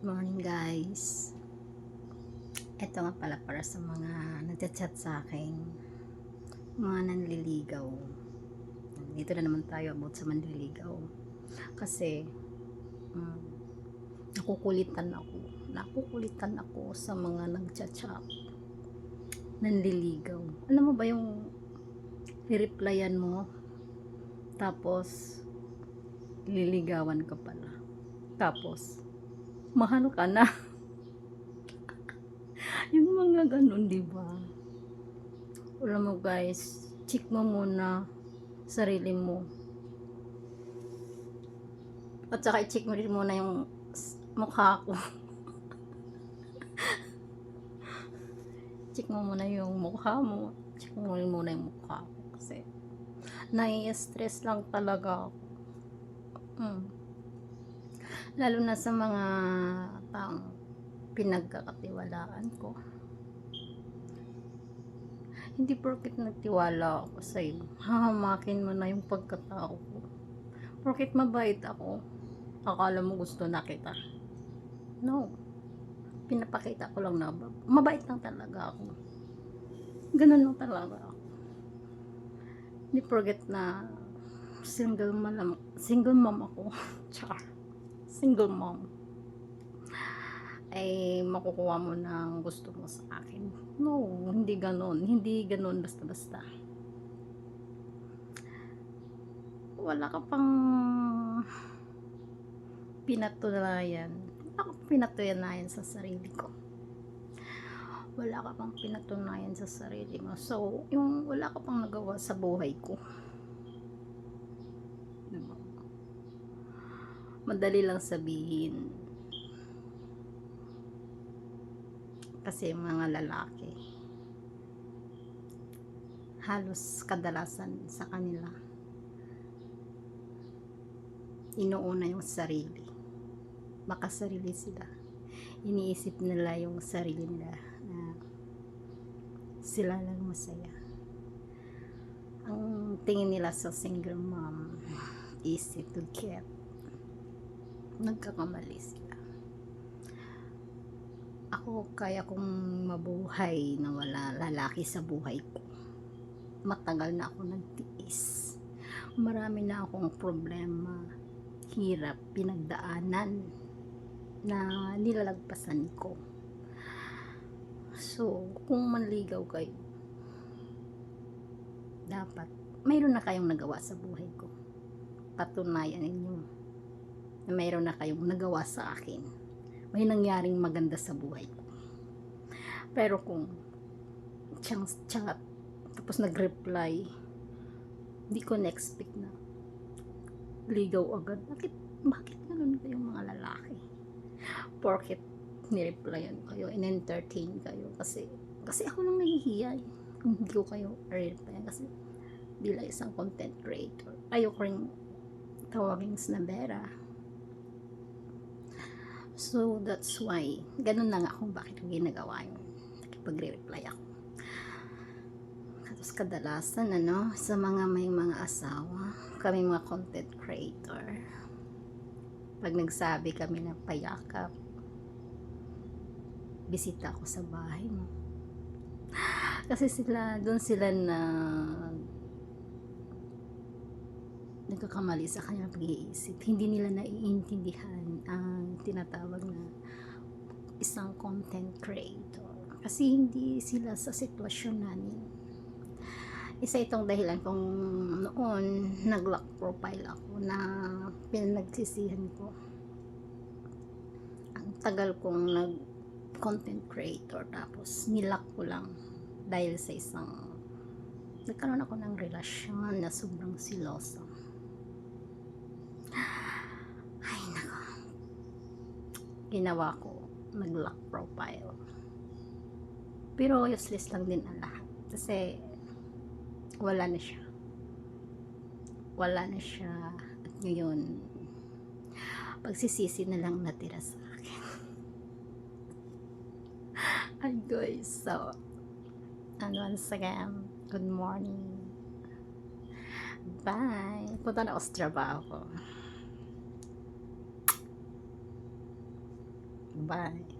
Morning guys. Ito nga pala para sa mga nagchat-chat sa akin, mga nanliligaw. Dito na naman tayo about sa manliligaw. Kasi mm, nakukulitan ako sa mga nagchat-chat, nanliligaw. Alam mo ba yung i-replyan mo tapos liligawan ka pala. Tapos mahal ka na. Yung mga ganun, di ba? Alam mo guys, check mo muna sarili mo. At saka i-check mo rin muna yung mukha ko. Check mo muna yung mukha mo. Check mo rin muna yung mukha ko. Kasi nai-stress lang talaga ako. Lalo na sa mga taong pinagkakatiwalaan ko. Hindi porket nagtiwala ako sa'yo, hahamakin mo na yung pagkatao ko. Porket mabait ako, akala mo gusto na kita. No. Pinapakita ko lang na mabait lang talaga ako. Ganun lang talaga ako. Hindi porket na single mom ako. Char. Single mom. Ay makukuha mo na ang gusto mo sa akin. No, hindi ganun. Hindi ganun basta-basta. Wala ka pang pinatunayan. Wala ka pang pinatunayan sa sarili ko. Wala ka pang pinatunayan sa sarili mo. So, yung wala ka pang nagawa sa buhay ko. Diba? Madali lang sabihin. Kasi mga lalaki, halos kadalasan sa kanila, inuuna yung sarili. Makasarili sila. Iniisip nila yung sarili nila na sila lang masaya. Ang tingin nila sa single mom, easy to get. Nagkakamali sila. Ako, kaya kong mabuhay na wala lalaki sa buhay ko. Matagal na ako nagtiis. Marami na akong problema, hirap, pinagdaanan na nilalagpasan ko. So, kung manligaw kayo, dapat mayroon na kayong nagawa sa buhay ko. Patunayan ninyo na mayroon na kayong nagawa sa akin. May nangyaring maganda sa buhay ko. Pero kung chat tapos nag-reply, hindi ko na-expect na ligaw agad. Bakit ganun kayong mga lalaki? Porket ni-replyan kayo, in-entertain kayo. Kasi ako lang nahihiya kung hindi ko kayo replyan. Kasi bilang isang content creator, ayoko rin tawaging snabera. So, that's why, ganun na nga kung bakit ko ginagawa yun. Nakipag-reply ako. Tapos kadalasan, sa mga may mga asawa, kami mga content creator, pag nagsabi kami ng payakap, bisita ako sa bahay mo. Kasi doon sila na nagkakamali sa kanyang pag-iisip. Hindi nila naiintindihan ang tinatawag na isang content creator. Kasi hindi sila sa sitwasyon namin. Isa itong dahilan kung noon nag-lock profile ako na pinagsisihan ko. Ang tagal kong nag-content creator tapos nilock ko lang dahil sa nagkaroon ako ng relasyon na sobrang siloso. Ay nako, ginawa ko, nag-lock profile. Pero useless lang din ang lahat. Kasi wala na siya. At ngayon, pagsisisi na lang natira sa akin. Ay guys, so, and once again, good morning. Bye. Punta na ako sa trabaho ko. Bye.